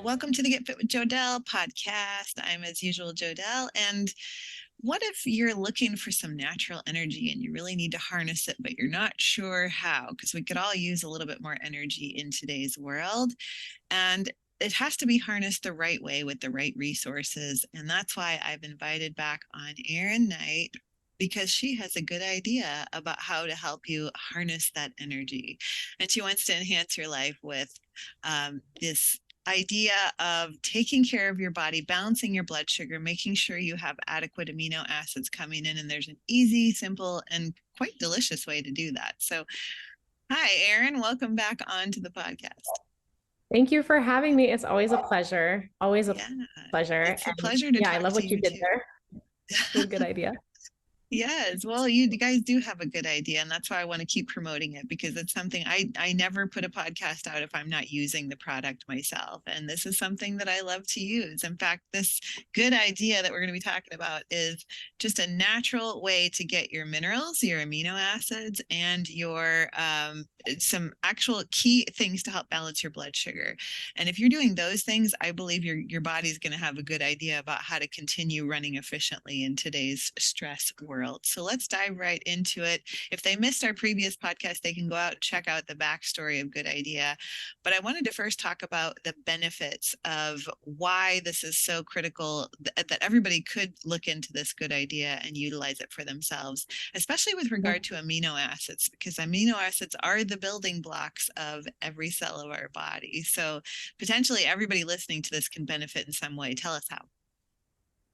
Welcome to the Get Fit with Jodelle podcast. I'm, as usual, Jodelle. And what if you're looking for some natural energy and you really need to harness it, but you're not sure how? Because we could all use a little bit more energy in today's world. And it has to be harnessed the right way with the right resources. And that's why I've invited back on Eryn Knight, because she has a good idea about how to help you harness that energy. And she wants to enhance your life with this idea of taking care of your body, balancing your blood sugar, making sure you have adequate amino acids coming in. And there's an easy, simple, and quite delicious way to do that. So hi, Eryn, welcome back onto the podcast. Thank you for having me. It's always a pleasure. Always a pleasure. It's a pleasure to talk I love what you did too. there. It was a good idea. Yes, well, you guys do have a good idea, and that's why I want to keep promoting it, because it's something I never put a podcast out if I'm not using the product myself. And this is something that I love to use. In fact, this good idea that we're going to be talking about is just a natural way to get your minerals, your amino acids, and your some actual key things to help balance your blood sugar. And if you're doing those things, I believe your body's going to have a good idea about how to continue running efficiently in today's stress world. So let's dive right into it. If they missed our previous podcast, they can go out and check out the backstory of Good Idea. But I wanted to first talk about the benefits of why this is so critical, that everybody could look into this good idea and utilize it for themselves, especially with regard to amino acids, because amino acids are the building blocks of every cell of our body. So potentially everybody listening to this can benefit in some way. Tell us how.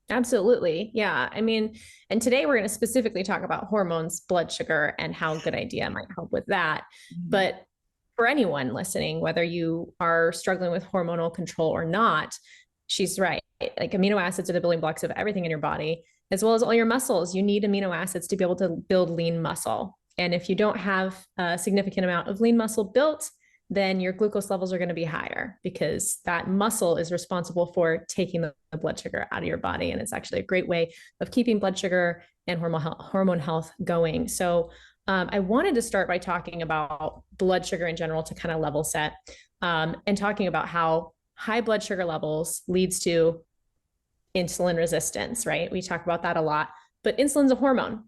Absolutely. Yeah. I mean, and today we're going to specifically talk about hormones, blood sugar, and how Good Idea might help with that. Mm-hmm. But for anyone listening, whether you are struggling with hormonal control or not, she's right. Like, amino acids are the building blocks of everything in your body, as well as all your muscles. You need amino acids to be able to build lean muscle. And if you don't have a significant amount of lean muscle built, then your glucose levels are going to be higher, because that muscle is responsible for taking the blood sugar out of your body. And it's actually a great way of keeping blood sugar and hormone health going. So I wanted to start by talking about blood sugar in general to kind of level set, and talking about how high blood sugar levels leads to insulin resistance, right? We talk about that a lot, but insulin's a hormone,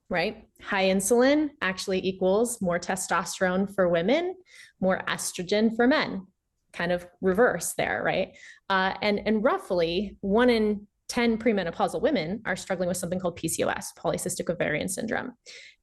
right? High insulin actually equals more testosterone for women, more estrogen for men, kind of reverse there, right? And roughly 1 in 10 premenopausal women are struggling with something called PCOS, polycystic ovarian syndrome.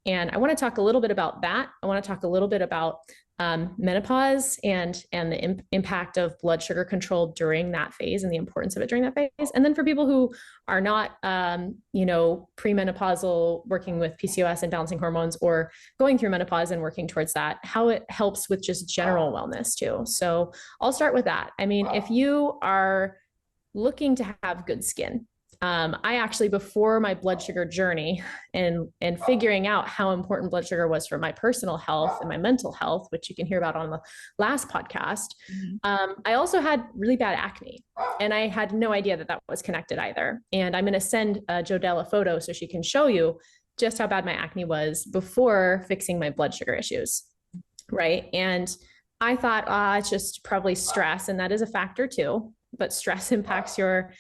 And I want to talk a little bit about that. I want to talk a little bit about menopause and the impact of blood sugar control during that phase and the importance of it during that phase. And then for people who are not, premenopausal, working with PCOS and balancing hormones, or going through menopause and working towards that, how it helps with just general wellness too. So I'll start with that. I mean, if you are looking to have good skin, I actually, before my blood sugar journey and figuring out how important blood sugar was for my personal health and my mental health, which you can hear about on the last podcast, I also had really bad acne, and I had no idea that was connected either. And I'm going to send Jodelle a photo so she can show you just how bad my acne was before fixing my blood sugar issues, right? And I thought, it's just probably stress, and that is a factor too, but stress impacts your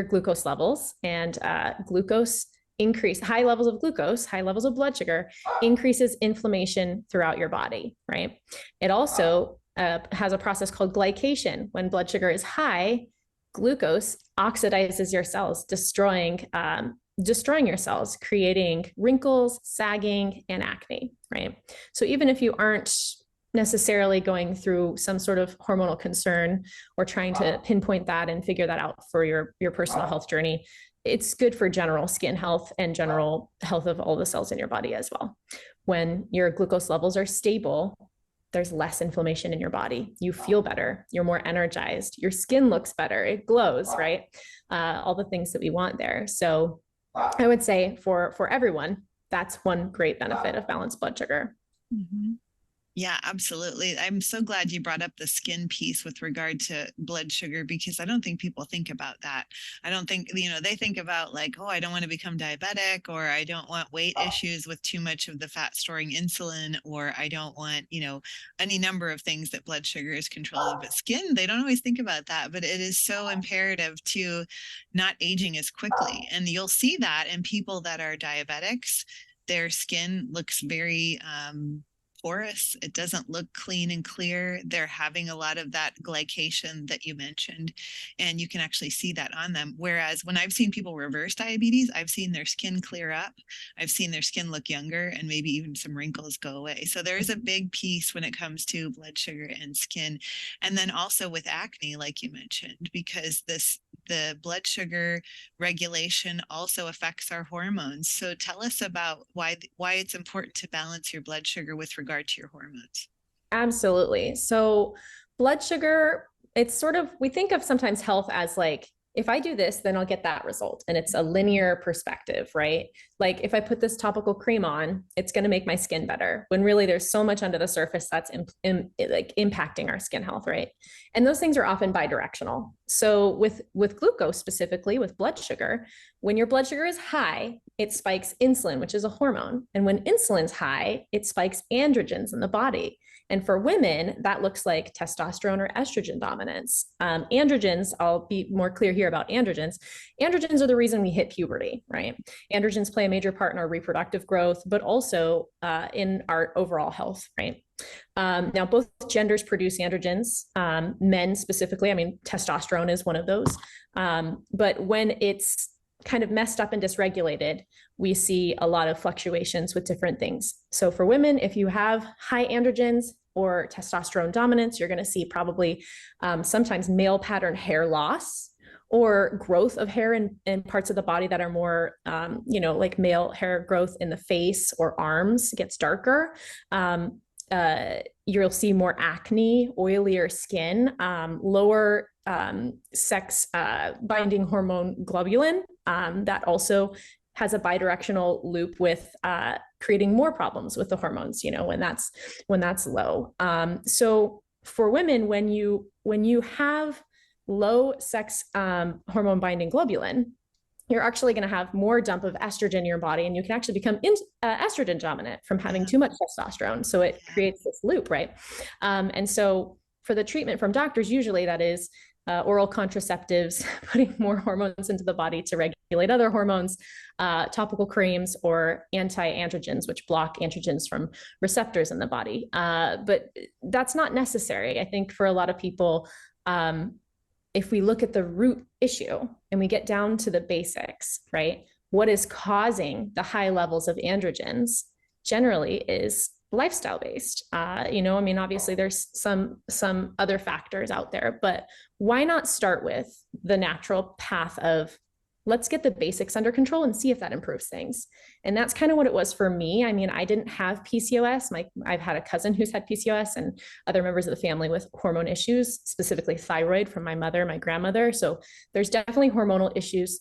glucose levels, and glucose increase, high levels of glucose, high levels of blood sugar increases inflammation throughout your body, right? It also has a process called glycation. When blood sugar is high, glucose oxidizes your cells, destroying your cells, creating wrinkles, sagging, and acne, right? So even if you aren't necessarily going through some sort of hormonal concern or trying to pinpoint that and figure that out for your personal health journey, it's good for general skin health and general health of all the cells in your body as well. When your glucose levels are stable, there's less inflammation in your body. You feel better. You're more energized. Your skin looks better. It glows, right? All the things that we want there. So I would say for everyone, that's one great benefit of balanced blood sugar. Mm-hmm. Yeah, absolutely. I'm so glad you brought up the skin piece with regard to blood sugar, because I don't think people think about that. I don't think, they think about like, oh, I don't want to become diabetic, or I don't want weight issues with too much of the fat storing insulin, or I don't want, any number of things that blood sugar is controlled. But skin, they don't always think about that. But it is so imperative to not aging as quickly. And you'll see that in people that are diabetics. Their skin looks very porous. It doesn't look clean and clear. They're having a lot of that glycation that you mentioned, and you can actually see that on them. Whereas when I've seen people reverse diabetes, I've seen their skin clear up. I've seen their skin look younger, and maybe even some wrinkles go away. So there is a big piece when it comes to blood sugar and skin. And then also with acne, like you mentioned, because the blood sugar regulation also affects our hormones. So tell us about why it's important to balance your blood sugar with regard to your hormones. Absolutely. So blood sugar, it's sort of, we think of sometimes health as like, if I do this, then I'll get that result. And it's a linear perspective, right? Like if I put this topical cream on, it's going to make my skin better. When really there's so much under the surface that's like impacting our skin health, right? And those things are often bidirectional. So with glucose specifically, with blood sugar, when your blood sugar is high, it spikes insulin, which is a hormone. And when insulin's high, it spikes androgens in the body. And for women, that looks like testosterone or estrogen dominance. Androgens, I'll be more clear here about androgens. Androgens are the reason we hit puberty, right? Androgens play a major part in our reproductive growth, but also in our overall health, right? Now, both genders produce androgens, men specifically. I mean, testosterone is one of those. But when it's kind of messed up and dysregulated, we see a lot of fluctuations with different things. So for women, if you have high androgens or testosterone dominance, you're going to see probably sometimes male pattern hair loss or growth of hair in parts of the body that are more, like male hair growth in the face or arms gets darker. You'll see more acne, oilier skin, lower sex binding hormone globulin. That also has a bidirectional loop with creating more problems with the hormones, when that's low. So for women, when you have low sex hormone binding globulin, you're actually going to have more dump of estrogen in your body, and you can actually become estrogen dominant from having too much testosterone. So it creates this loop, right? And so for the treatment from doctors, usually that is oral contraceptives, putting more hormones into the body to regulate other hormones, topical creams, or anti-androgens, which block androgens from receptors in the body. But that's not necessary. I think for a lot of people, if we look at the root issue and we get down to the basics, right? What is causing the high levels of androgens generally is lifestyle based. Obviously there's some other factors out there, but why not start with the natural path of let's get the basics under control and see if that improves things. And that's kind of what it was for me. I mean, I didn't have PCOS. I've had a cousin who's had PCOS and other members of the family with hormone issues, specifically thyroid from my mother, my grandmother. So there's definitely hormonal issues,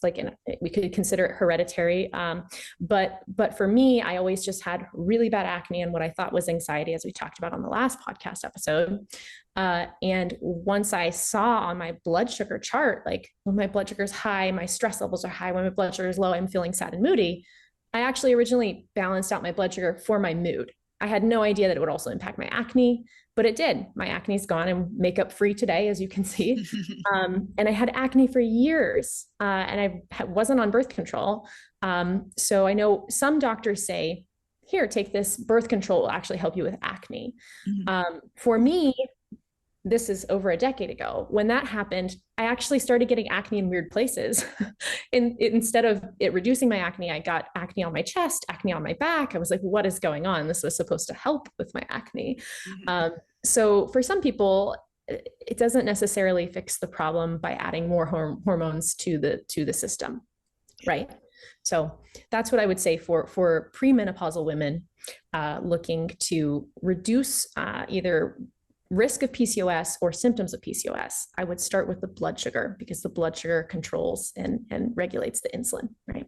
we could consider it hereditary. But for me, I always just had really bad acne and what I thought was anxiety, as we talked about on the last podcast episode. And once I saw on my blood sugar chart, like when my blood sugar is high, my stress levels are high, when my blood sugar is low, I'm feeling sad and moody. I actually originally balanced out my blood sugar for my mood. I had no idea that it would also impact my acne, but it did. My acne's gone. I'm makeup free today, as you can see. And I had acne for years, and I wasn't on birth control. So I know some doctors say, here, take this birth control, will actually help you with acne. For me, this is over a decade ago. When that happened, I actually started getting acne in weird places. Instead of it reducing my acne, I got acne on my chest, acne on my back. I was like, what is going on? This was supposed to help with my acne. So for some people, it doesn't necessarily fix the problem by adding more hormones to the system, right? So that's what I would say for premenopausal women looking to reduce either risk of PCOS or symptoms of PCOS. I would start with the blood sugar, because the blood sugar controls and regulates the insulin, right?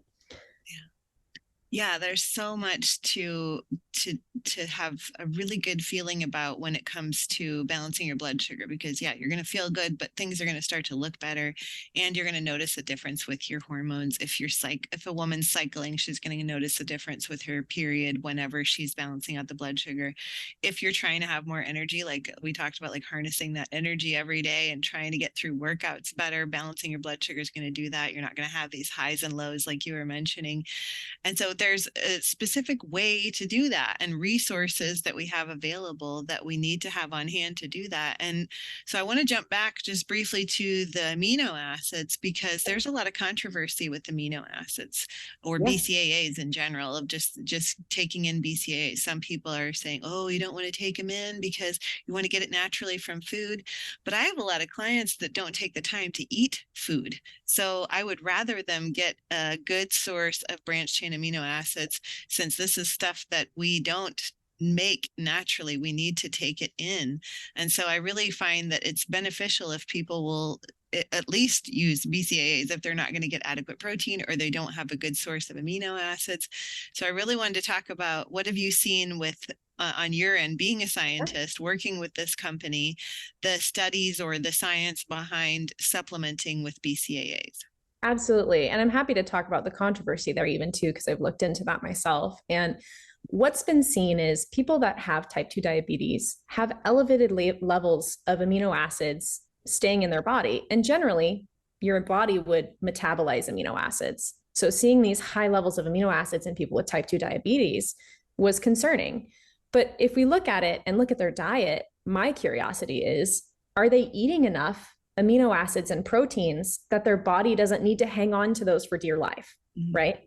Yeah, there's so much to to have a really good feeling about when it comes to balancing your blood sugar, because yeah, you're going to feel good, but things are going to start to look better, and you're going to notice a difference with your hormones. If a woman's cycling, she's going to notice a difference with her period whenever she's balancing out the blood sugar. If you're trying to have more energy, like we talked about, like harnessing that energy every day and trying to get through workouts better, balancing your blood sugar is going to do that. You're not going to have these highs and lows like you were mentioning. And so there's a specific way to do that, and resources that we have available that we need to have on hand to do that. And so I want to jump back just briefly to the amino acids, because there's a lot of controversy with amino acids, or BCAAs in general, of just taking in BCAAs. Some people are saying, oh, you don't want to take them in because you want to get it naturally from food. But I have a lot of clients that don't take the time to eat food. So I would rather them get a good source of branched chain amino acids, since this is stuff that we don't make naturally. We need to take it in. And so I really find that it's beneficial if people will at least use BCAAs if they're not going to get adequate protein or they don't have a good source of amino acids. So I really wanted to talk about, what have you seen with on your end, being a scientist, working with this company, the studies or the science behind supplementing with BCAAs? Absolutely. And I'm happy to talk about the controversy there even too, because I've looked into that myself. And what's been seen is people that have type 2 diabetes have elevated levels of amino acids staying in their body. And generally, your body would metabolize amino acids. So seeing these high levels of amino acids in people with type 2 diabetes was concerning. But if we look at it and look at their diet, my curiosity is, are they eating enough amino acids and proteins that their body doesn't need to hang on to those for dear life, right?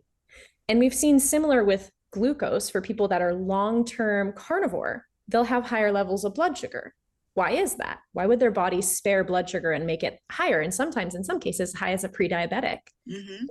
And we've seen similar with glucose for people that are long-term carnivore. They'll have higher levels of blood sugar. Why is that? Why would their body spare blood sugar and make it higher? And sometimes, in some cases, high as a pre-diabetic.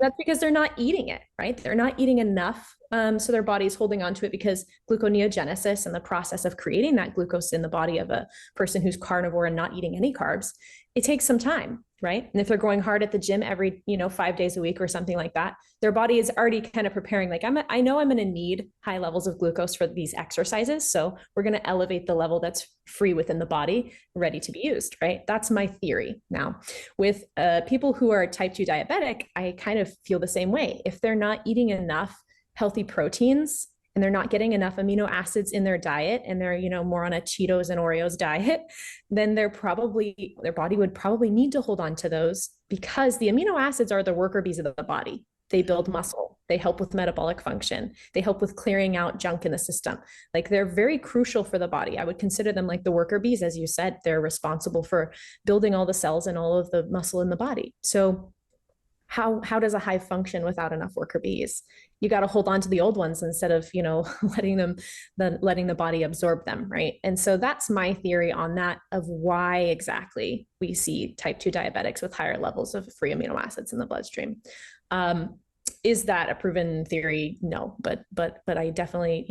That's because they're not eating it, right? They're not eating enough. So their body's holding on to it, because gluconeogenesis and the process of creating that glucose in the body of a person who's carnivore and not eating any carbs, it takes some time, right? And if they're going hard at the gym every, 5 days a week or something like that, their body is already kind of preparing, like, I know I'm going to need high levels of glucose for these exercises. So we're going to elevate the level that's free within the body, ready to be used, right? That's my theory. Now, with people who are type 2 diabetic, I kind of feel the same way. If they're not eating enough healthy proteins and they're not getting enough amino acids in their diet, and they're, more on a Cheetos and Oreos diet, then their body would probably need to hold on to those, because the amino acids are the worker bees of the body. They build muscle. They help with metabolic function. They help with clearing out junk in the system. Like, they're very crucial for the body. I would consider them like the worker bees. As you said, they're responsible for building all the cells and all of the muscle in the body. So how does a hive function without enough worker bees? You got to hold on to the old ones instead of, letting the body absorb them, right? And so that's my theory on that, of why exactly we see type 2 diabetics with higher levels of free amino acids in the bloodstream. Is that a proven theory? No, but I definitely,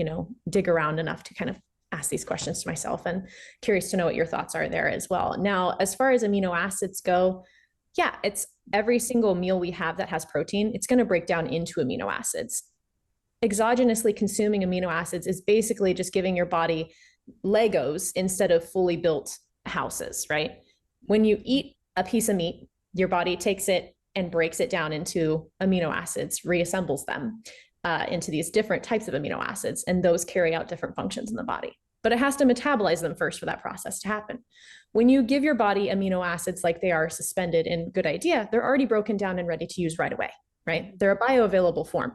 dig around enough to kind of ask these questions to myself, and curious to know what your thoughts are there as well. Now, as far as amino acids go, yeah, it's every single meal we have that has protein, it's going to break down into amino acids. Exogenously consuming amino acids is basically just giving your body Legos instead of fully built houses, right? When you eat a piece of meat, your body takes it and breaks it down into amino acids, reassembles them into these different types of amino acids, and those carry out different functions in the body. But it has to metabolize them first for that process to happen. When you give your body amino acids like they are suspended in Good Idea, they're already broken down and ready to use right away, right? They're a bioavailable form.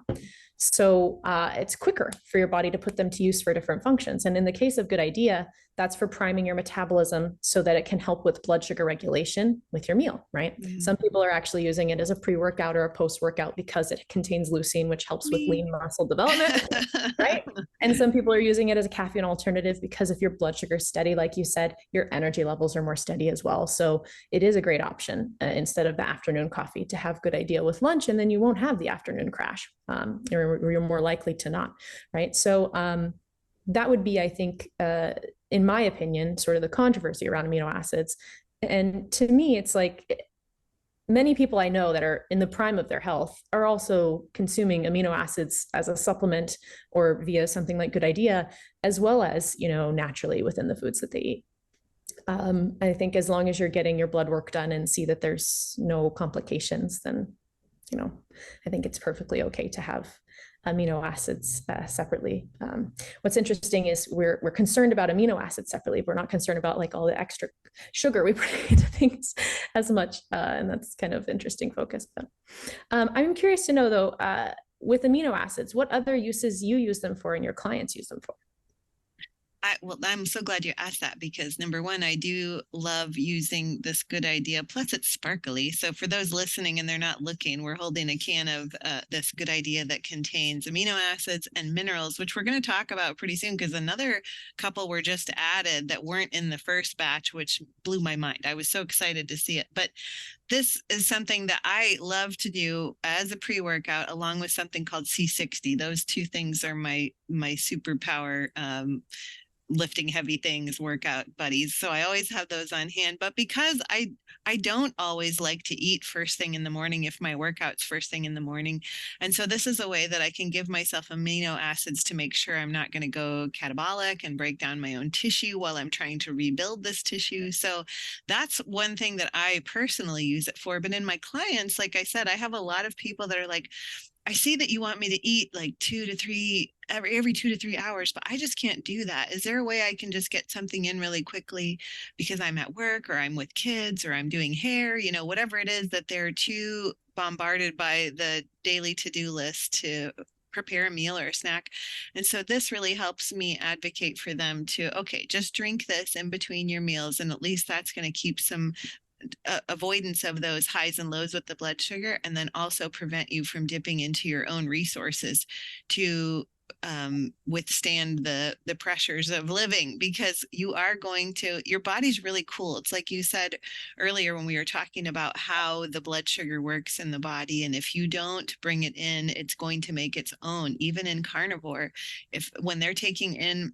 So it's quicker for your body to put them to use for different functions. And in the case of Good Idea, that's for priming your metabolism so that it can help with blood sugar regulation with your meal, right? Some people are actually using it as a pre-workout or a post-workout because it contains leucine, which helps with lean muscle development, right? And some people are using it as a caffeine alternative because if your blood sugar is steady, like you said, your energy levels are more steady as well. So it is a great option instead of the afternoon coffee to have Good Idea with lunch, and then you won't have the afternoon crash. You're more likely to not, right? So that would be, I think, in my opinion, sort of the controversy around amino acids. And to me, it's like, many people I know that are in the prime of their health are also consuming amino acids as a supplement or via something like Good Idea, as well as, naturally within the foods that they eat. I think as long as you're getting your blood work done and see that there's no complications, then, I think it's perfectly okay to have amino acids separately. What's interesting is we're concerned about amino acids separately. We're not concerned about like all the extra sugar we put into things as much. And that's kind of interesting focus. But I'm curious to know though, with amino acids, what other uses you use them for and your clients use them for? Well, I'm so glad you asked that because number one, I do love using this Good Idea. Plus, it's sparkly. So for those listening and they're not looking, we're holding a can of this Good Idea that contains amino acids and minerals, which we're going to talk about pretty soon because another couple were just added that weren't in the first batch, which blew my mind. I was so excited to see it. But this is something that I love to do as a pre-workout along with something called C60. Those two things are my superpower lifting heavy things workout buddies, so I always have those on hand. But because I don't always like to eat first thing in the morning if my workout's first thing in the morning, and so this is a way that I can give myself amino acids to make sure I'm not going to go catabolic and break down my own tissue while I'm trying to rebuild this tissue. So that's one thing that I personally use it for. But in my clients, like I said, I have a lot of people that are like, I see that you want me to eat like every 2 to 3 hours, but I just can't do that. Is there a way I can just get something in really quickly because I'm at work or I'm with kids or I'm doing hair, whatever it is that they're too bombarded by the daily to-do list to prepare a meal or a snack. And so this really helps me advocate for them to, okay, just drink this in between your meals. And at least that's going to keep some avoidance of those highs and lows with the blood sugar, and then also prevent you from dipping into your own resources to withstand the pressures of living, because your body's really cool. It's like you said earlier when we were talking about how the blood sugar works in the body, and if you don't bring it in, it's going to make its own. Even in carnivore, when they're taking in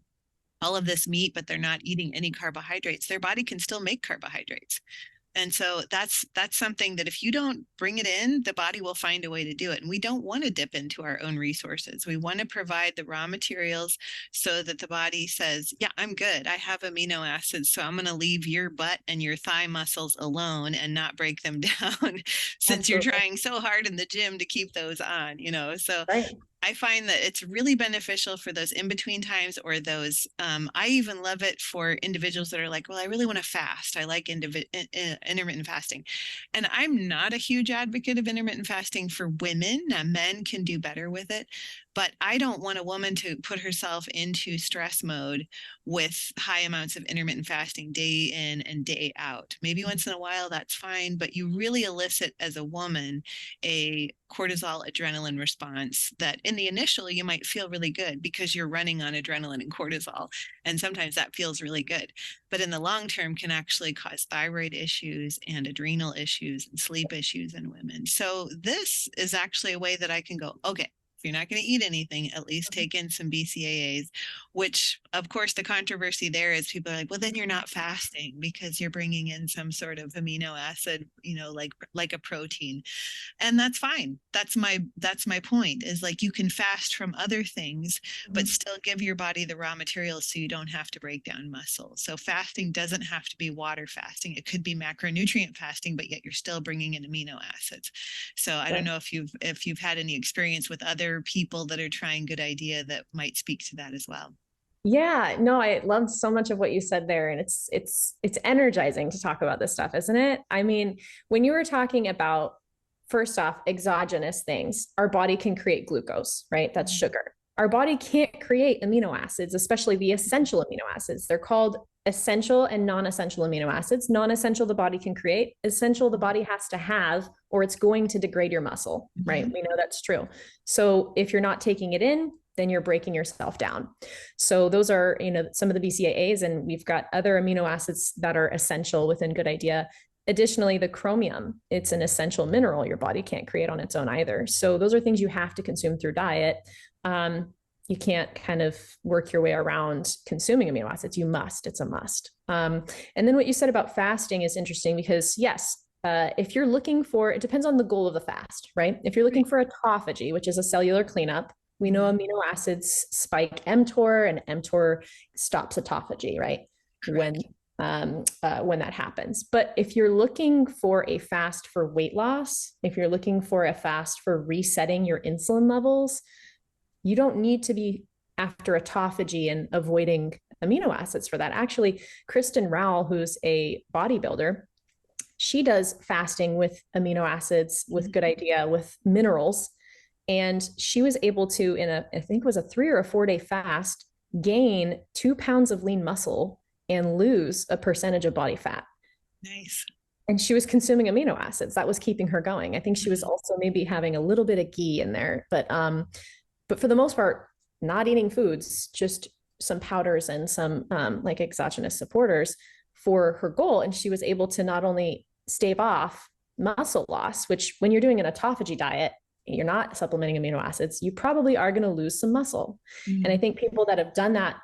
all of this meat but they're not eating any carbohydrates, their body can still make carbohydrates. And so that's something that if you don't bring it in, the body will find a way to do it. And we don't want to dip into our own resources. We want to provide the raw materials so that the body says, yeah, I'm good. I have amino acids, so I'm going to leave your butt and your thigh muscles alone and not break them down since You're trying so hard in the gym to keep those on, So right. I find that it's really beneficial for those in-between times or those, I even love it for individuals that are like, well, I really want to fast. I like intermittent fasting. And I'm not a huge advocate of intermittent fasting for women. Now, men can do better with it. But I don't want a woman to put herself into stress mode with high amounts of intermittent fasting day in and day out. Maybe once in a while, that's fine, but you really elicit as a woman a cortisol adrenaline response that in the initial, you might feel really good because you're running on adrenaline and cortisol. And sometimes that feels really good. But in the long term can actually cause thyroid issues and adrenal issues and sleep issues in women. So this is actually a way that I can go, okay, if you're not going to eat anything, at least take in some BCAAs, which of course the controversy there is people are like, well, then you're not fasting because you're bringing in some sort of amino acid, like a protein. And that's fine. That's my point, is like you can fast from other things, but still give your body the raw materials so you don't have to break down muscle. So fasting doesn't have to be water fasting. It could be macronutrient fasting, but yet you're still bringing in amino acids. So I don't know if you've had any experience with other people that are trying Good Idea that might speak to that as well. Yeah, no, I loved so much of what you said there. And it's energizing to talk about this stuff, isn't it? I mean, when you were talking about, first off, exogenous things, our body can create glucose, right? That's sugar. Our body can't create amino acids, especially the essential amino acids. They're called essential and non-essential amino acids. Non-essential the body can create, essential the body has to have, or it's going to degrade your muscle, right? We know that's true. So if you're not taking it in, then you're breaking yourself down. So those are, some of the BCAAs, and we've got other amino acids that are essential within Good Idea. Additionally, the chromium, it's an essential mineral your body can't create on its own either. So those are things you have to consume through diet. You can't kind of work your way around consuming amino acids. You must, it's a must. And then what you said about fasting is interesting because yes, if you're looking for, it depends on the goal of the fast, right? If you're looking for autophagy, which is a cellular cleanup, we know amino acids spike mTOR, and mTOR stops autophagy, right? When that happens. But if you're looking for a fast for weight loss, if you're looking for a fast for resetting your insulin levels, you don't need to be after autophagy and avoiding amino acids for that. Actually, Kristen Rowell, who's a bodybuilder, she does fasting with amino acids, with good idea, with minerals. And she was able to, in I think it was a 3 or a 4 day fast, gain 2 pounds of lean muscle and lose a percentage of body fat. Nice. And she was consuming amino acids. That was keeping her going. I think she was also maybe having a little bit of ghee in there, but for the most part, not eating foods, just some powders and some like exogenous supporters for her goal. And she was able to not only stave off muscle loss, which when you're doing an autophagy diet, you're not supplementing amino acids, you probably are going to lose some muscle. And I think people that have done that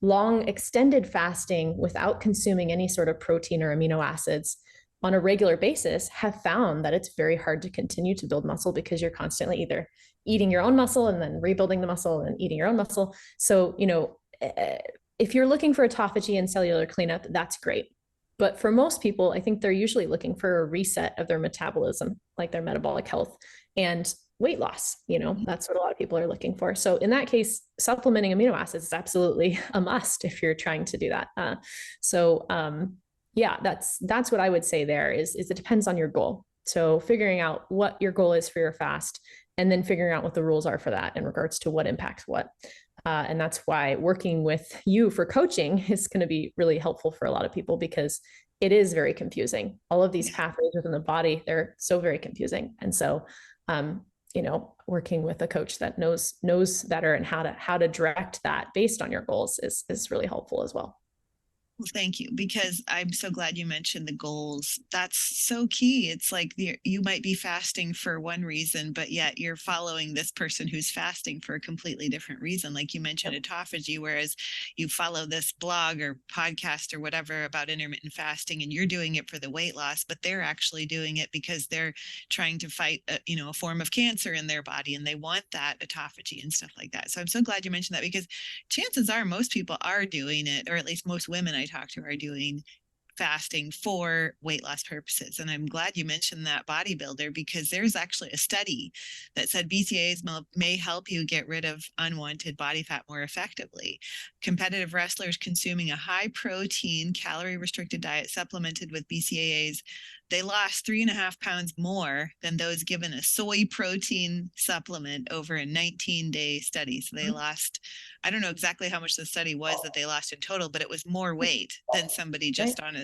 long extended fasting without consuming any sort of protein or amino acids on a regular basis have found that it's very hard to continue to build muscle, because you're constantly either eating your own muscle and then rebuilding the muscle and eating your own muscle. So, if you're looking for autophagy and cellular cleanup, that's great. But for most people, I think they're usually looking for a reset of their metabolism, like their metabolic health and weight loss. That's what a lot of people are looking for. So in that case, supplementing amino acids is absolutely a must if you're trying to do that. Yeah, that's what I would say there is it depends on your goal. So figuring out what your goal is for your fast, and then figuring out what the rules are for that in regards to what impacts what. And that's why working with you for coaching is going to be really helpful for a lot of people, because it is very confusing. All of these pathways within the body, they're so very confusing. And so, working with a coach that knows better and how to direct that based on your goals is really helpful as well. Well, thank you, because I'm so glad you mentioned the goals. That's so key. It's like you might be fasting for one reason, but yet you're following this person who's fasting for a completely different reason. Like you mentioned autophagy, whereas you follow this blog or podcast or whatever about intermittent fasting, and you're doing it for the weight loss, but they're actually doing it because they're trying to fight a form of cancer in their body, and they want that autophagy and stuff like that. So I'm so glad you mentioned that, because chances are most people are doing it, or at least most women I talk to are doing fasting for weight loss purposes. And I'm glad you mentioned that bodybuilder, because there's actually a study that said BCAAs may help you get rid of unwanted body fat more effectively. Competitive wrestlers consuming a high protein, calorie restricted diet supplemented with BCAAs, they lost 3.5 pounds more than those given a soy protein supplement over a 19-day study. So they lost, I don't know exactly how much the study was that they lost in total, but it was more weight than somebody just on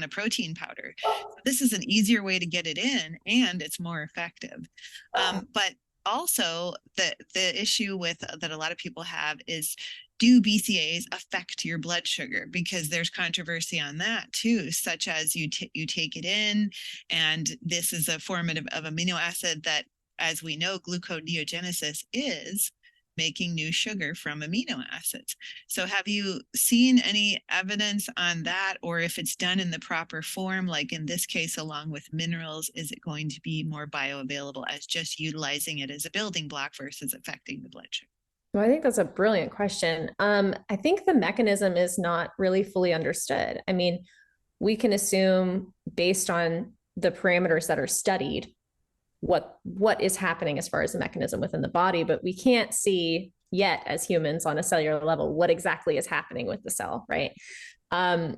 a protein powder. So this is an easier way to get it in, and it's more effective. But also the issue with that a lot of people have is, do BCAAs affect your blood sugar? Because there's controversy on that too, such as you take it in, and this is a form of amino acid that, as we know, gluconeogenesis is making new sugar from amino acids. So have you seen any evidence on that, or if it's done in the proper form, like in this case, along with minerals, is it going to be more bioavailable as just utilizing it as a building block versus affecting the blood sugar? Well, I think that's a brilliant question. I think the mechanism is not really fully understood. I mean, we can assume based on the parameters that are studied what is happening as far as the mechanism within the body, but we can't see yet as humans on a cellular level what exactly is happening with the cell, right?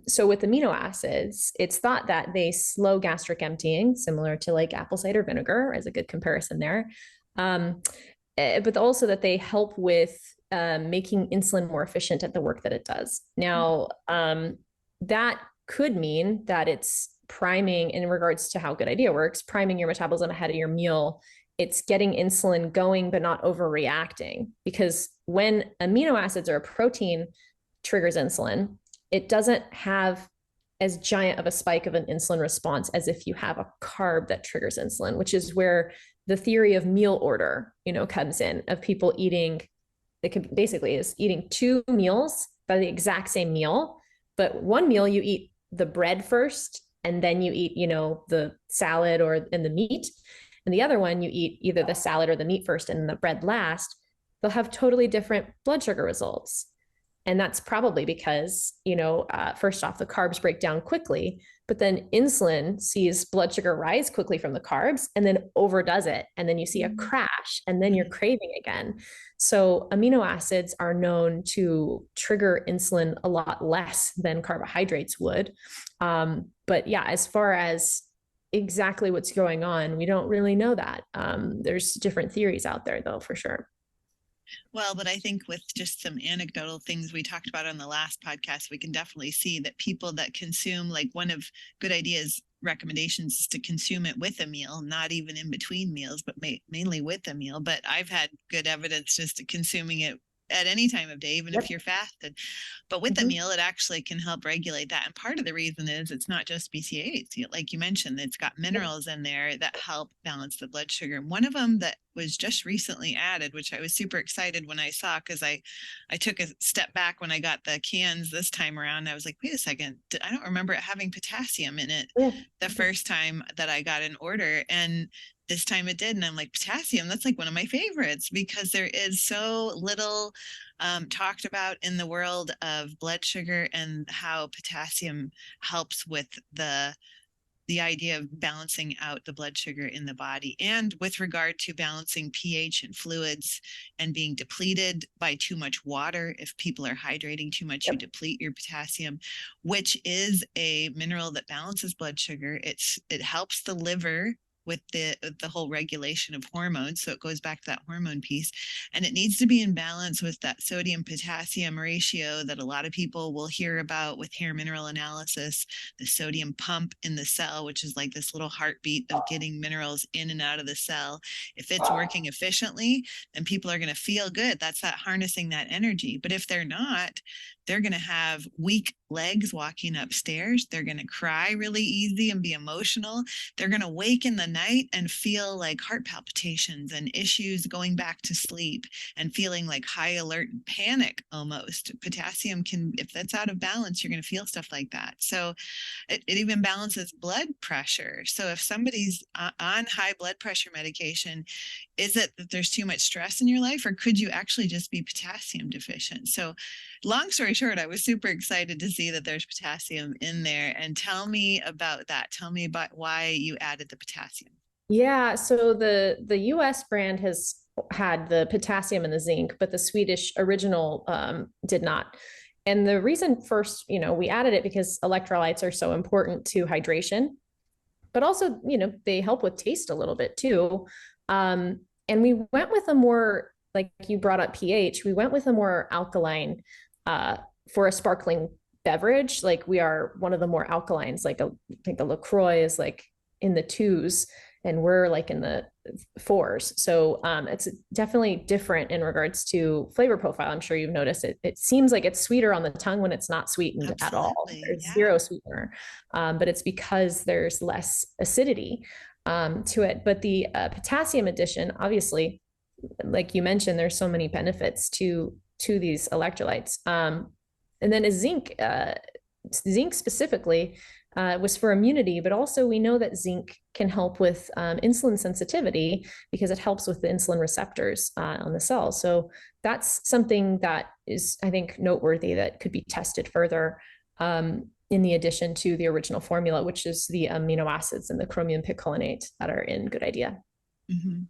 So with amino acids, it's thought that they slow gastric emptying, similar to like apple cider vinegar as a good comparison there. But also that they help with making insulin more efficient at the work that it does. Now, that could mean that it's priming, in regards to how good idea works, priming your metabolism ahead of your meal. It's getting insulin going, but not overreacting. Because when amino acids or a protein triggers insulin, it doesn't have as giant of a spike of an insulin response as if you have a carb that triggers insulin, which is where the theory of meal order, comes in, of people eating, it could basically is eating 2 meals by the exact same meal, but one meal you eat the bread first, and then you eat, the salad and the meat, and the other one you eat either the salad or the meat first and the bread last, they'll have totally different blood sugar results. And that's probably because, first off, the carbs break down quickly, but then insulin sees blood sugar rise quickly from the carbs and then overdoes it. And then you see a crash and then you're craving again. So amino acids are known to trigger insulin a lot less than carbohydrates would. But yeah, as far as exactly what's going on, we don't really know that. There's different theories out there, though, for sure. Well, but I think with just some anecdotal things we talked about on the last podcast, we can definitely see that people that consume, like one of Good Ideas recommendations is to consume it with a meal, not even in between meals, but mainly with a meal. But I've had good evidence just consuming it at any time of day, even if you're fasted. But with the meal, it actually can help regulate that. And part of the reason is it's not just BCAAs. Like you mentioned, it's got minerals in there that help balance the blood sugar. And one of them that was just recently added, which I was super excited when I saw, because I took a step back when I got the cans this time around. I was like, wait a second, I don't remember it having potassium in it the first time that I got an order. And this time it did. And I'm like, potassium, that's like one of my favorites, because there is so little talked about in the world of blood sugar and how potassium helps with the idea of balancing out the blood sugar in the body, and with regard to balancing pH and fluids and being depleted by too much water. If people are hydrating too much, you deplete your potassium, which is a mineral that balances blood sugar. It helps the liver with the whole regulation of hormones. So it goes back to that hormone piece, and it needs to be in balance with that sodium potassium ratio that a lot of people will hear about with hair mineral analysis, the sodium pump in the cell, which is like this little heartbeat of getting minerals in and out of the cell. If it's working efficiently, then people are going to feel good. That's that harnessing that energy. But if they're not, they're going to have weak legs walking upstairs. They're going to cry really easy and be emotional. They're going to wake in the night and feel like heart palpitations and issues going back to sleep and feeling like high alert and panic almost. Potassium can, if that's out of balance, you're going to feel stuff like that. So it even balances blood pressure. So if somebody's on high blood pressure medication, is it that there's too much stress in your life, or could you actually just be potassium deficient? So long story short, I was super excited to see that there's potassium in there. And tell me about that. Tell me about why you added the potassium. Yeah, so the US brand has had the potassium and the zinc, but the Swedish original did not. And the reason first, we added it because electrolytes are so important to hydration, but also, they help with taste a little bit too. And we went with a more, like you brought up pH, we went with a more alkaline for a sparkling beverage. Like we are one of the more alkalines, like I think the LaCroix is like in the 2s and we're like in the 4s. So it's definitely different in regards to flavor profile. I'm sure you've noticed it. It seems like it's sweeter on the tongue when it's not sweetened at all. There's zero sweetener, but it's because there's less acidity to it. But the potassium addition, obviously, like you mentioned, there's so many benefits to these electrolytes. And then zinc specifically was for immunity, but also we know that zinc can help with insulin sensitivity because it helps with the insulin receptors on the cell. So that's something that is, I think, noteworthy that could be tested further in the addition to the original formula, which is the amino acids and the chromium picolinate that are in Good Idea. Mm-hmm.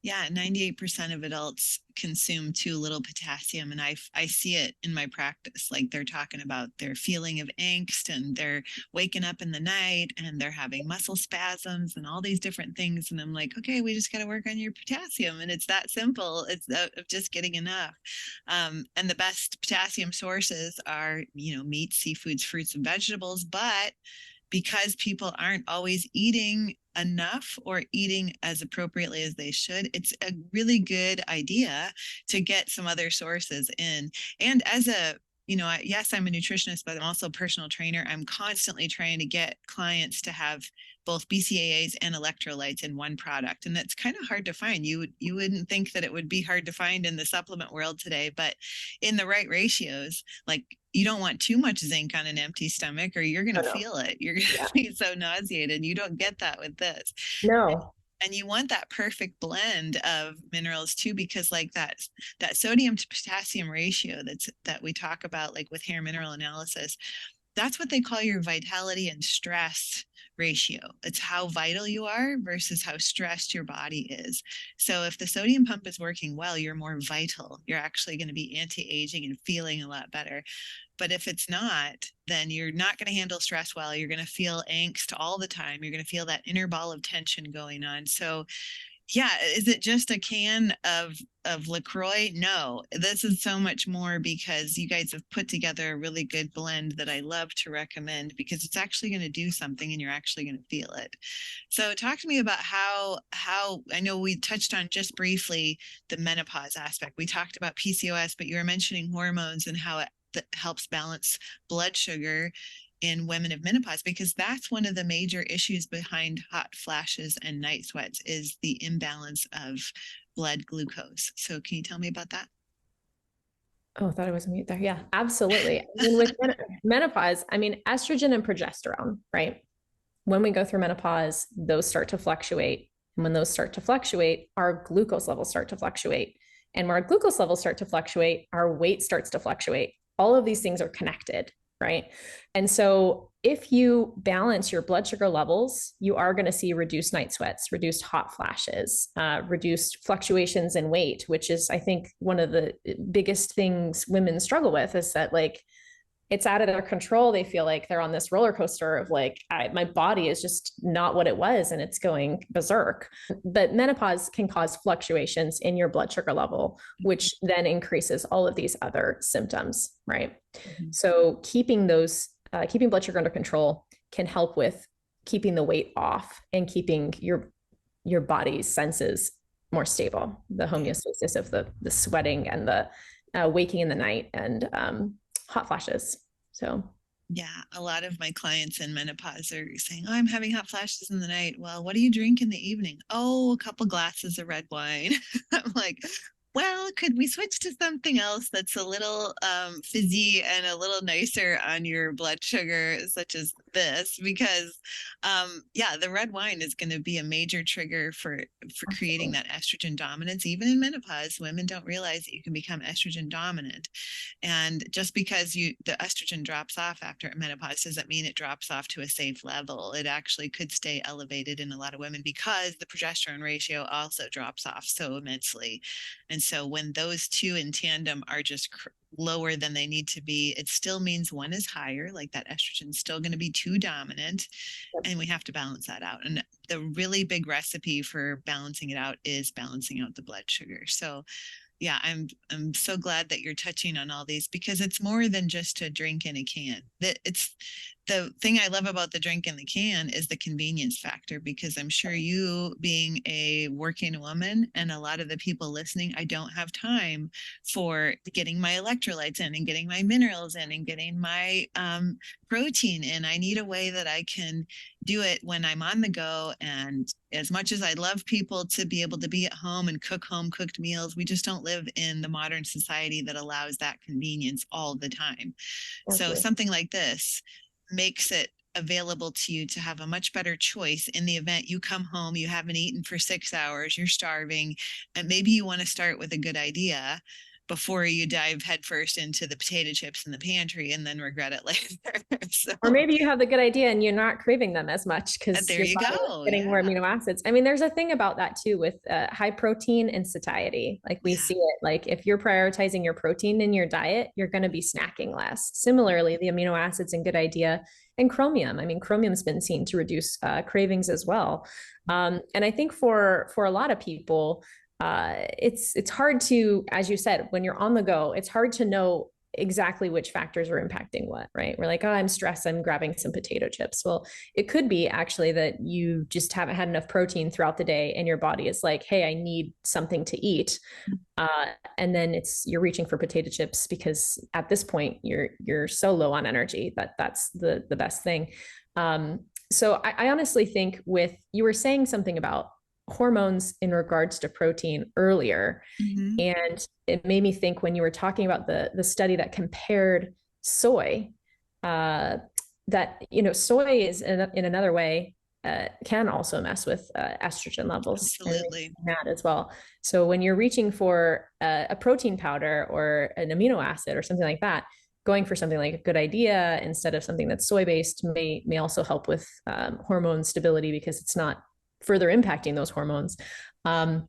Yeah, 98% of adults consume too little potassium. And I see it in my practice. Like they're talking about their feeling of angst and they're waking up in the night and they're having muscle spasms and all these different things. And I'm like, okay, we just got to work on your potassium. And it's that simple. It's of just getting enough. And the best potassium sources are, meat, seafoods, fruits, and vegetables. But because people aren't always eating enough or eating as appropriately as they should, it's a really good idea to get some other sources in. And as a yes, I'm a nutritionist, but I'm also a personal trainer. I'm constantly trying to get clients to have both BCAAs and electrolytes in one product. And that's kind of hard to find. You wouldn't think that it would be hard to find in the supplement world today, but in the right ratios, like you don't want too much zinc on an empty stomach or you're going to feel it. You're going to be so nauseated. You don't get that with this. No. And you want that perfect blend of minerals too, because like that sodium to potassium ratio that we talk about, like with hair mineral analysis, that's what they call your vitality and stress ratio. It's how vital you are versus how stressed your body is. So if the sodium pump is working well, you're more vital. You're actually going to be anti-aging and feeling a lot better. But if it's not, then you're not going to handle stress well. You're going to feel angst all the time. You're going to feel that inner ball of tension going on. So yeah, is it just a can of LaCroix? No, this is so much more because you guys have put together a really good blend that I love to recommend because it's actually going to do something and you're actually going to feel it. So talk to me about how I know we touched on just briefly the menopause aspect. We talked about PCOS, but you were mentioning hormones and how that helps balance blood sugar in women of menopause, because that's one of the major issues behind hot flashes and night sweats is the imbalance of blood glucose. So can you tell me about that? Oh, I thought I was mute there. Yeah, absolutely. With menopause, estrogen and progesterone, right? When we go through menopause, those start to fluctuate. And when those start to fluctuate, our glucose levels start to fluctuate. And when our glucose levels start to fluctuate, our weight starts to fluctuate. All of these things are connected, right? And so if you balance your blood sugar levels, you are going to see reduced night sweats, reduced hot flashes, reduced fluctuations in weight, which is, I think, one of the biggest things women struggle with is that like it's out of their control. They feel like they're on this roller coaster of like, my body is just not what it was and it's going berserk. But menopause can cause fluctuations in your blood sugar level, which then increases all of these other symptoms, right? Mm-hmm. So keeping blood sugar under control can help with keeping the weight off and keeping your body's senses more stable, the homeostasis of the sweating and the waking in the night and hot flashes. So yeah, a lot of my clients in menopause are saying, oh, I'm having hot flashes in the night. Well, what do you drink in the evening? Oh, a couple glasses of red wine. I'm like, well, could we switch to something else that's a little fizzy and a little nicer on your blood sugar, such as this? Because, the red wine is going to be a major trigger for creating that estrogen dominance. Even in menopause, women don't realize that you can become estrogen dominant. And just because the estrogen drops off after menopause doesn't mean it drops off to a safe level. It actually could stay elevated in a lot of women because the progesterone ratio also drops off so immensely. And so when those two in tandem are just lower than they need to be, it still means one is higher, like that estrogen is still going to be too dominant. And we have to balance that out. And the really big recipe for balancing it out is balancing out the blood sugar. So yeah, I'm so glad that you're touching on all these because it's more than just a drink in a can. That it's the thing I love about the drink in the can is the convenience factor, because I'm sure you being a working woman and a lot of the people listening, I don't have time for getting my electrolytes in and getting my minerals in and getting my protein in. I need a way that I can do it when I'm on the go. And as much as I love people to be able to be at home and cook home cooked meals, we just don't live in the modern society that allows that convenience all the time. Okay. So something like this makes it available to you to have a much better choice in the event you come home, you haven't eaten for 6 hours, you're starving, and maybe you want to start with a good idea before you dive headfirst into the potato chips in the pantry and then regret it later. So, or maybe you have the good idea and you're not craving them as much because there you go, getting more amino acids. There's a thing about that too with high protein and satiety. Like we see it, like if you're prioritizing your protein in your diet, you're going to be snacking less. Similarly, the amino acids and good idea and chromium. Chromium's been seen to reduce cravings as well. And I think for a lot of people, it's hard to, as you said, when you're on the go, it's hard to know exactly which factors are impacting what, right? We're like, oh, I'm stressed, I'm grabbing some potato chips. Well, it could be actually that you just haven't had enough protein throughout the day and your body is like, hey, I need something to eat. Uh, and then you're reaching for potato chips because at this point you're so low on energy that that's the best thing. So I honestly think you were saying something about hormones in regards to protein earlier. Mm-hmm. And it made me think when you were talking about the study that compared soy, that, soy is in another way, can also mess with estrogen levels and Absolutely. that as well. So when you're reaching for a protein powder or an amino acid or something like that, going for something like a good idea instead of something that's soy based may also help with hormone stability because it's not further impacting those hormones. And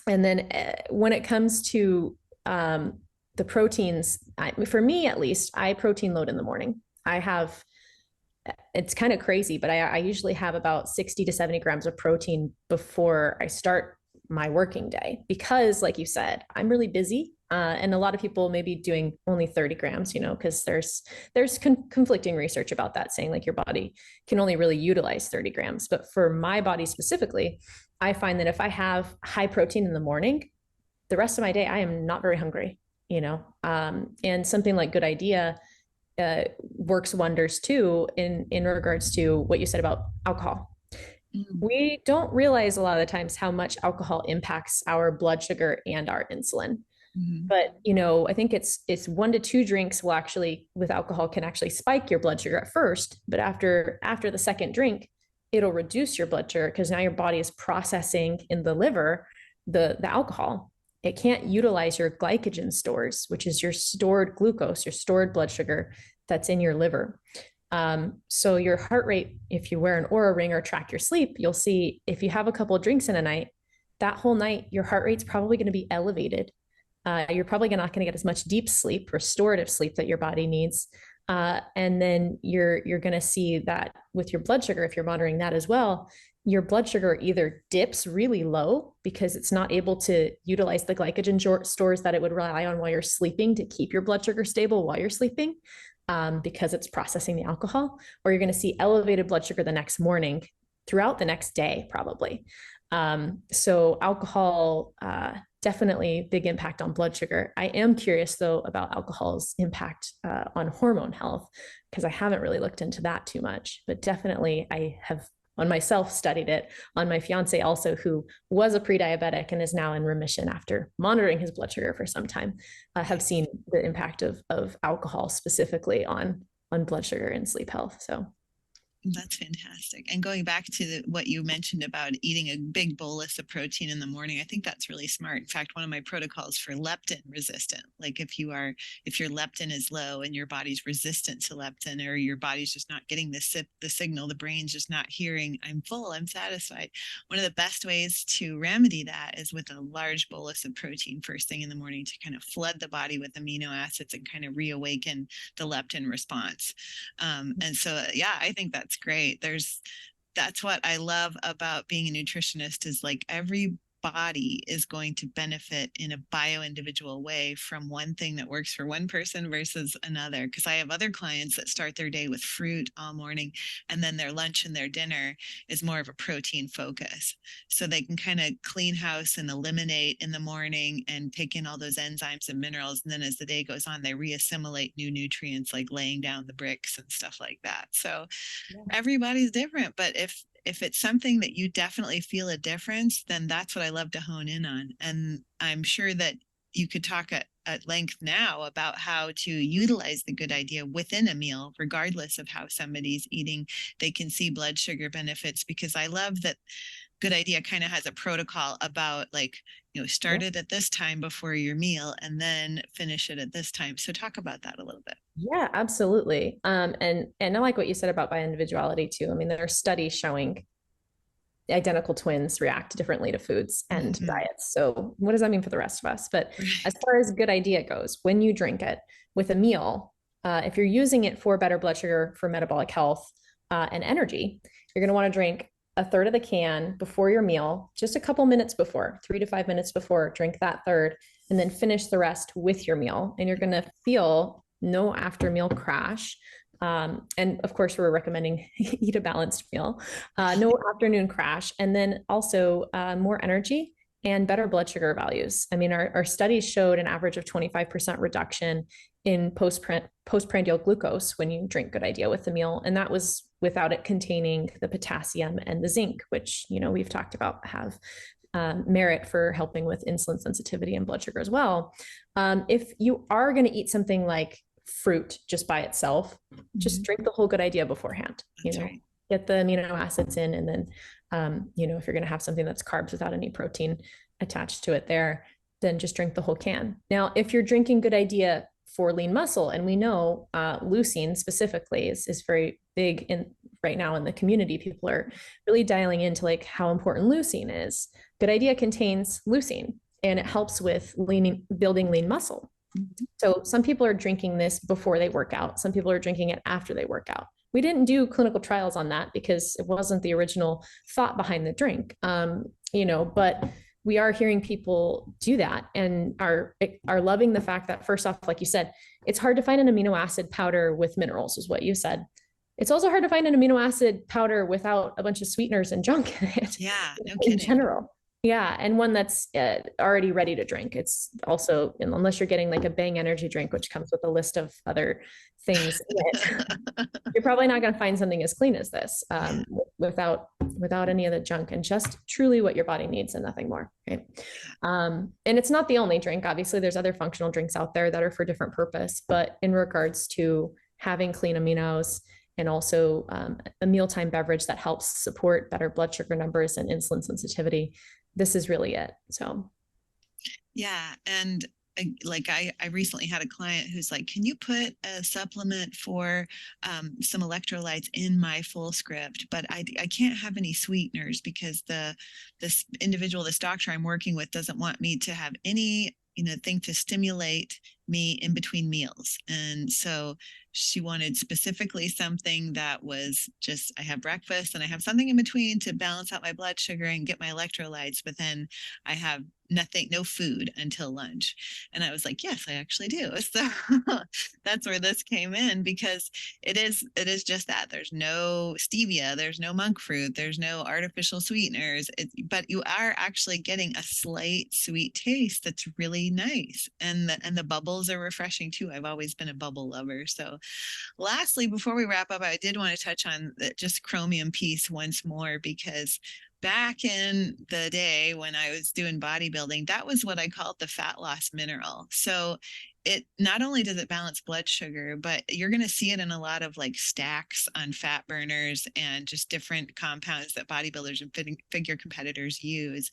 then when it comes to the proteins, for me at least, I protein load in the morning. It's kind of crazy, but I usually have about 60 to 70 grams of protein before I start my working day because, like you said, I'm really busy. And a lot of people may be doing only 30 grams, because there's conflicting research about that saying like your body can only really utilize 30 grams. But for my body specifically, I find that if I have high protein in the morning, the rest of my day, I am not very hungry, and something like Good Idea works wonders too in regards to what you said about alcohol. We don't realize a lot of the times how much alcohol impacts our blood sugar and our insulin. Mm-hmm. But I think it's 1 to 2 drinks with alcohol can actually spike your blood sugar at first, but after the second drink, it'll reduce your blood sugar because now your body is processing in the liver the alcohol. It can't utilize your glycogen stores, which is your stored glucose, your stored blood sugar that's in your liver. So your heart rate, if you wear an Oura ring or track your sleep, you'll see if you have a couple of drinks in a night, that whole night, your heart rate's probably going to be elevated. You're probably not going to get as much deep sleep, restorative sleep that your body needs. And then you're going to see that with your blood sugar, if you're monitoring that as well, your blood sugar either dips really low because it's not able to utilize the glycogen stores that it would rely on while you're sleeping to keep your blood sugar stable while you're sleeping, because it's processing the alcohol, or you're going to see elevated blood sugar the next morning throughout the next day, probably. So alcohol, definitely big impact on blood sugar. I am curious though about alcohol's impact on hormone health because I haven't really looked into that too much, but definitely I have on myself studied it, on my fiance also, who was a pre-diabetic and is now in remission after monitoring his blood sugar for some time, have seen the impact of alcohol specifically on blood sugar and sleep health. So that's fantastic. And going back to what you mentioned about eating a big bolus of protein in the morning, I think that's really smart. In fact, one of my protocols for leptin resistant, like if your leptin is low and your body's resistant to leptin, or your body's just not getting the signal, the brain's just not hearing, I'm full, I'm satisfied. One of the best ways to remedy that is with a large bolus of protein first thing in the morning to kind of flood the body with amino acids and kind of reawaken the leptin response. And so, yeah, I think that's great. That's what I love about being a nutritionist is like every body is going to benefit in a bio-individual way from one thing that works for one person versus another. Because I have other clients that start their day with fruit all morning, and then their lunch and their dinner is more of a protein focus. So they can kind of clean house and eliminate in the morning and take in all those enzymes and minerals. And then as the day goes on, they reassimilate new nutrients like laying down the bricks and stuff like that. So everybody's different, but if it's something that you definitely feel a difference, then that's what I love to hone in on. And I'm sure that you could talk at length now about how to utilize the Good Idea within a meal, regardless of how somebody's eating. They can see blood sugar benefits, because I love that Good Idea kind of has a protocol about like, start it at this time before your meal and then finish it at this time. So talk about that a little bit. Yeah, absolutely. And I like what you said about by individuality too. I mean, there are studies showing identical twins react differently to foods and diets. So what does that mean for the rest of us? But as far as Good Idea goes, when you drink it with a meal, if you're using it for better blood sugar, for metabolic health, and energy, you're going to want to drink a third of the can before your meal, just a couple minutes before, 3 to 5 minutes before, drink that third, and then finish the rest with your meal. And you're going to feel no after meal crash. And of course, we're recommending eat a balanced meal, no afternoon crash, and then also more energy and better blood sugar values. I mean, our studies showed an average of 25% reduction in postprandial glucose when you drink Good Idea with the meal. And that was without it containing the potassium and the zinc, which, you know, we've talked about have merit for helping with insulin sensitivity and blood sugar as well. If you are going to eat something like fruit just by itself, just drink the whole Good Idea beforehand. That's right. Get the amino acids in, and then if you're going to have something that's carbs without any protein attached to it there, then just drink the whole can. Now, if you're drinking Good Idea for lean muscle, and we know leucine specifically is very big in right now in the community, people are really dialing into like how important leucine is. Good Idea contains leucine, and it helps with building lean muscle. So some people are drinking this before they work out. Some people are drinking it after they work out. We didn't do clinical trials on that because it wasn't the original thought behind the drink, but we are hearing people do that and are loving the fact that, first off, like you said, it's hard to find an amino acid powder with minerals, is what you said. It's also hard to find an amino acid powder without a bunch of sweeteners and junk in it. Yeah, no kidding. In general. Yeah, and one that's already ready to drink. It's also, unless you're getting like a Bang energy drink, which comes with a list of other things in it, you're probably not going to find something as clean as this without any of the junk, and just truly what your body needs and nothing more. Right. And it's not the only drink. Obviously, there's other functional drinks out there that are for different purpose. But in regards to having clean aminos, and also a mealtime beverage that helps support better blood sugar numbers and insulin sensitivity, this is really it. So, yeah. And like I recently had a client who's like, can you put a supplement for some electrolytes in my full script, but I can't have any sweeteners because this doctor I'm working with doesn't want me to have any thing to stimulate me in between meals. And so she wanted specifically something that was just, I have breakfast and I have something in between to balance out my blood sugar and get my electrolytes, but then I have nothing, no food until lunch. And I was like, yes, I actually do. So that's where this came in, because it is just that. There's no stevia, there's no monk fruit, there's no artificial sweeteners, but you are actually getting a slight sweet taste that's really nice. And the bubbles are refreshing too. I've always been a bubble lover. So lastly, before we wrap up, I did want to touch on just chromium piece once more, because back in the day when I was doing bodybuilding, that was what I called the fat loss mineral. So it not only does it balance blood sugar, but you're going to see it in a lot of like stacks on fat burners and just different compounds that bodybuilders and figure competitors use.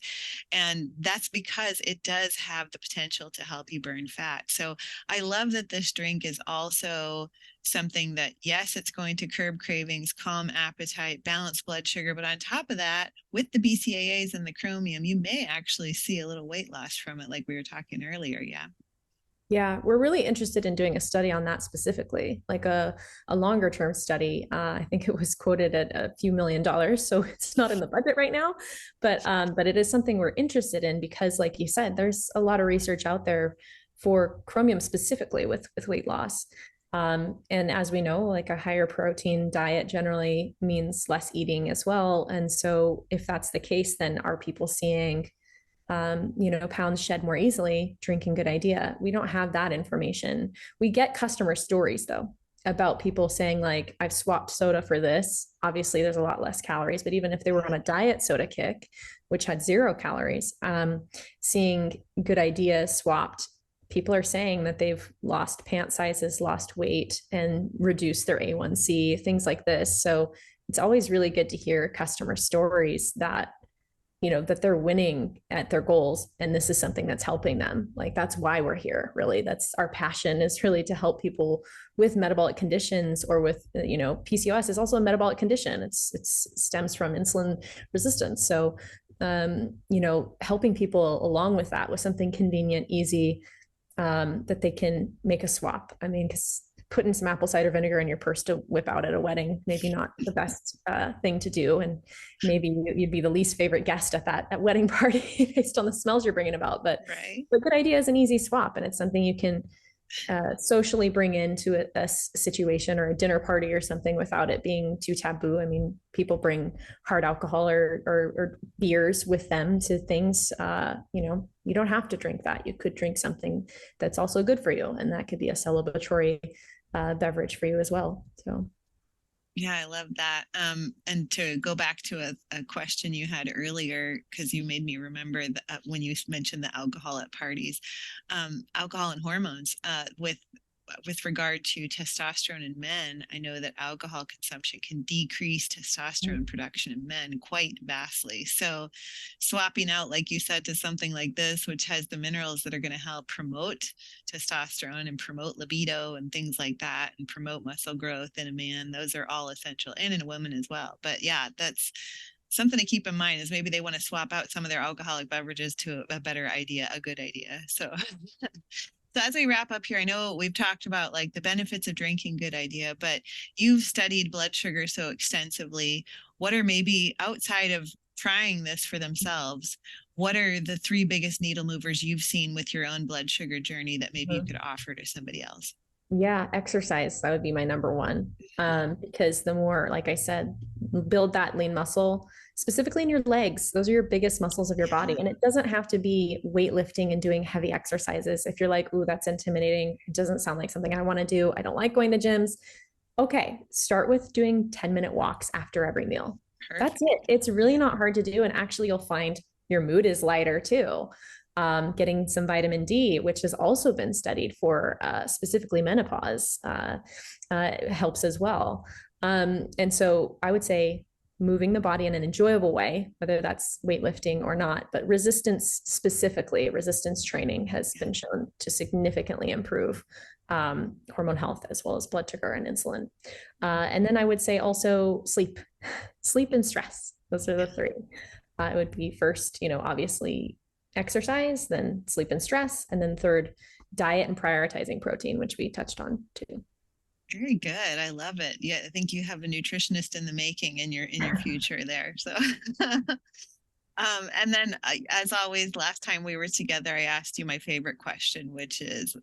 And that's because it does have the potential to help you burn fat. So I love that this drink is also something that, yes, it's going to curb cravings, calm appetite, balance blood sugar. But on top of that, with the BCAAs and the chromium, you may actually see a little weight loss from it, like we were talking earlier. Yeah. Yeah, we're really interested in doing a study on that specifically, like a longer term study. I think it was quoted at a few $1 million, so it's not in the budget right now, but it is something we're interested in because, like you said, there's a lot of research out there for chromium specifically with weight loss. And as we know, like a higher protein diet generally means less eating as well. And so if that's the case, then are people seeing pounds shed more easily drinking Good Idea? We don't have that information. We get customer stories though about people saying like, I've swapped soda for this. Obviously there's a lot less calories, but even if they were on a diet soda kick, which had 0 calories, seeing Good Idea swapped, people are saying that they've lost pant sizes, lost weight, and reduced their A1C, things like this. So it's always really good to hear customer stories that that they're winning at their goals. And this is something that's helping them. Like, that's why we're here, really. That's our passion, is really to help people with metabolic conditions, or with, PCOS is also a metabolic condition. It stems from insulin resistance. So, helping people along with that with something convenient, easy, that they can make a swap. I mean, because putting some apple cider vinegar in your purse to whip out at a wedding, maybe not the best thing to do. And maybe you'd be the least favorite guest at that wedding party based on the smells you're bringing about. But Right. a good idea is an easy swap, and it's something you can socially bring into a situation or a dinner party or something without it being too taboo. I mean, people bring hard alcohol or beers with them to things. You don't have to drink that. You could drink something that's also good for you, and that could be a celebratory beverage for you as well. So. Yeah, I love that. And to go back to a question you had earlier, because you made me remember that when you mentioned the alcohol at parties, alcohol and hormones, with regard to testosterone in men, I know that alcohol consumption can decrease testosterone production in men quite vastly. So swapping out, like you said, to something like this, which has the minerals that are going to help promote testosterone and promote libido and things like that, and promote muscle growth in a man, those are all essential, and in a woman as well. But yeah, that's something to keep in mind, is maybe they want to swap out some of their alcoholic beverages to a better idea, a good idea. So So as we wrap up here, I know we've talked about like the benefits of drinking, good idea, but you've studied blood sugar so extensively. What are, maybe outside of trying this for themselves, what are the 3 biggest needle movers you've seen with your own blood sugar journey that maybe you could offer to somebody else? Yeah, exercise. That would be my number one. Because the more, like I said, build that lean muscle, specifically in your legs. Those are your biggest muscles of your body. And it doesn't have to be weightlifting and doing heavy exercises. If you're like, ooh, that's intimidating, it doesn't sound like something I want to do, I don't like going to gyms. Okay, start with doing 10-minute walks after every meal. Perfect. That's it. It's really not hard to do. And actually, you'll find your mood is lighter too. Getting some vitamin D, which has also been studied for specifically menopause, helps as well. And so I would say moving the body in an enjoyable way, whether that's weightlifting or not, but resistance specifically, resistance training has been shown to significantly improve hormone health as well as blood sugar and insulin. And then I would say also sleep and stress. Those are the 3. It would be first, obviously exercise, then sleep and stress, and then third, diet and prioritizing protein, which we touched on too. Very good. I love it. Yeah, I think you have a nutritionist in the making in your future there. So and then as always, last time we were together, I asked you my favorite question, which is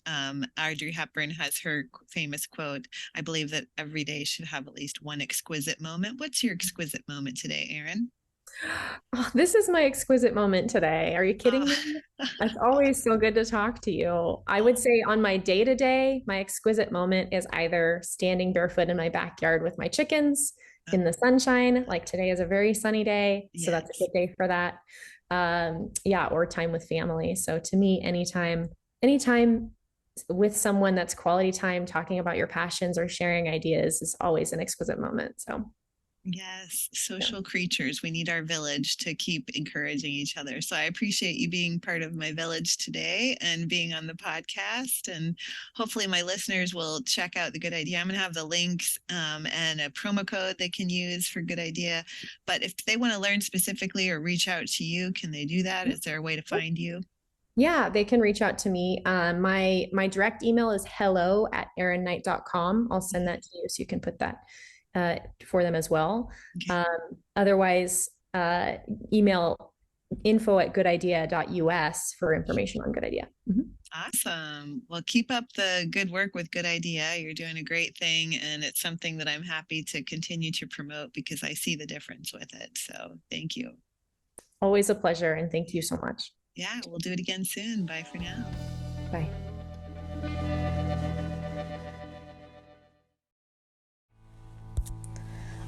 Audrey Hepburn has her famous quote, I believe that every day should have at least one exquisite moment. What's your exquisite moment today, Eryn? Oh, this is my exquisite moment today. Are you kidding me? It's always so good to talk to you. I would say on my day-to-day, my exquisite moment is either standing barefoot in my backyard with my chickens in the sunshine, like today is a very sunny day, so that's a good day for that. Or time with family. So to me, anytime with someone that's quality time, talking about your passions or sharing ideas is always an exquisite moment. So yes, social creatures. We need our village to keep encouraging each other. So I appreciate you being part of my village today and being on the podcast. And hopefully my listeners will check out the Good Idea. I'm going to have the links and a promo code they can use for Good Idea. But if they want to learn specifically or reach out to you, can they do that? Is there a way to find you? Yeah, they can reach out to me. My direct email is hello@erynknight.com. I'll send that to you so you can put that for them as well. Okay. Otherwise, email info@goodidea.us for information on Good Idea. Mm-hmm. Awesome. Well, keep up the good work with Good Idea. You're doing a great thing, and it's something that I'm happy to continue to promote because I see the difference with it. So thank you. Always a pleasure, and thank you so much. Yeah, we'll do it again soon. Bye for now. Bye.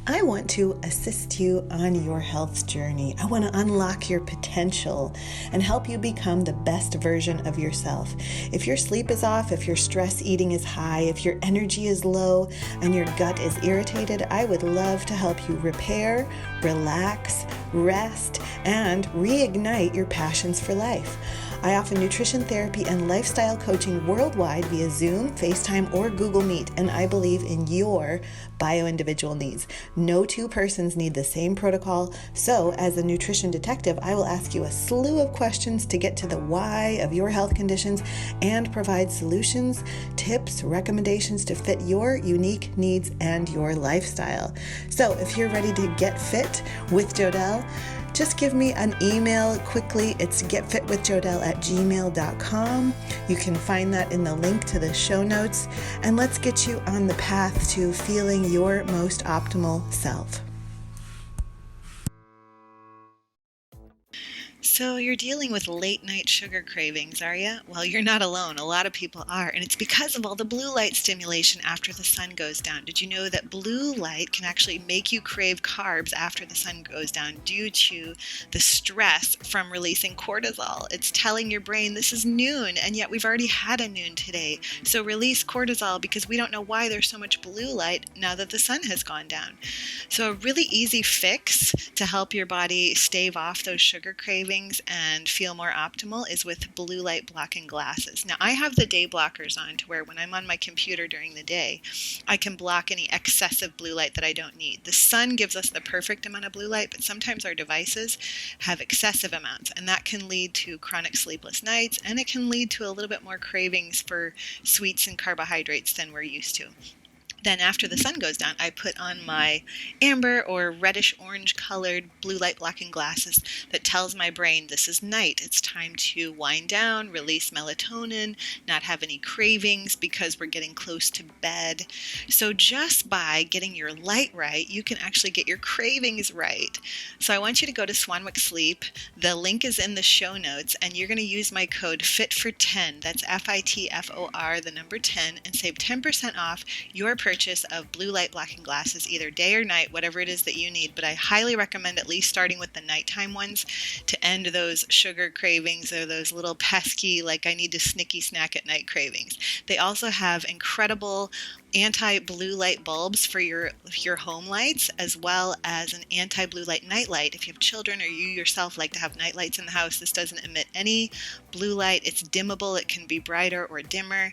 I want to assist you on your health journey. I want to unlock your potential and help you become the best version of yourself. If your sleep is off, if your stress eating is high, if your energy is low, and your gut is irritated, I would love to help you repair, relax, rest, and reignite your passions for life. I offer nutrition therapy and lifestyle coaching worldwide via Zoom, FaceTime, or Google Meet, and I believe in your bio-individual needs. No two persons need the same protocol, so as a nutrition detective, I will ask you a slew of questions to get to the why of your health conditions and provide solutions, tips, recommendations to fit your unique needs and your lifestyle. So if you're ready to get fit with Jodelle, just give me an email quickly. It's getfitwithjodelle@gmail.com. You can find that in the link to the show notes. And let's get you on the path to feeling your most optimal self. So you're dealing with late night sugar cravings, are you? Well, you're not alone. A lot of people are, and it's because of all the blue light stimulation after the sun goes down. Did you know that blue light can actually make you crave carbs after the sun goes down due to the stress from releasing cortisol? It's telling your brain this is noon, and yet we've already had a noon today. So release cortisol because we don't know why there's so much blue light now that the sun has gone down. So a really easy fix to help your body stave off those sugar cravings and feel more optimal is with blue light blocking glasses. Now I have the day blockers on to where when I'm on my computer during the day, I can block any excessive blue light that I don't need. The sun gives us the perfect amount of blue light, but sometimes our devices have excessive amounts, and that can lead to chronic sleepless nights, and it can lead to a little bit more cravings for sweets and carbohydrates than we're used to. Then after the sun goes down, I put on my amber or reddish orange colored blue light blocking glasses that tells my brain this is night. It's time to wind down, release melatonin, not have any cravings because we're getting close to bed. So just by getting your light right, you can actually get your cravings right. So I want you to go to Swanwick Sleep. The link is in the show notes, and you're going to use my code FITFOR10. That's FITFOR, the number 10, and save 10% off your purchase of blue light blocking glasses, either day or night, whatever it is that you need. But I highly recommend at least starting with the nighttime ones to end those sugar cravings or those little pesky, like I need to snicky snack at night cravings. They also have incredible anti-blue light bulbs for your home lights, as well as an anti-blue light night light. If you have children or you yourself like to have night lights in the house, this doesn't emit any blue light. It's dimmable. It can be brighter or dimmer.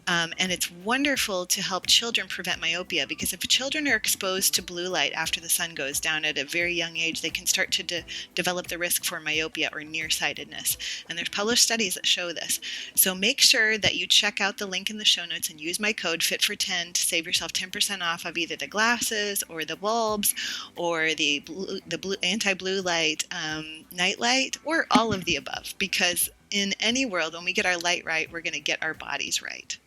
And it's wonderful to help children prevent myopia, because if children are exposed to blue light after the sun goes down at a very young age, they can start to develop the risk for myopia or nearsightedness. And there's published studies that show this. So make sure that you check out the link in the show notes and use my code FITFOR10 to save yourself 10% off of either the glasses or the bulbs or the blue anti-blue light night light, or all of the above, because in any world, when we get our light right, we're going to get our bodies right.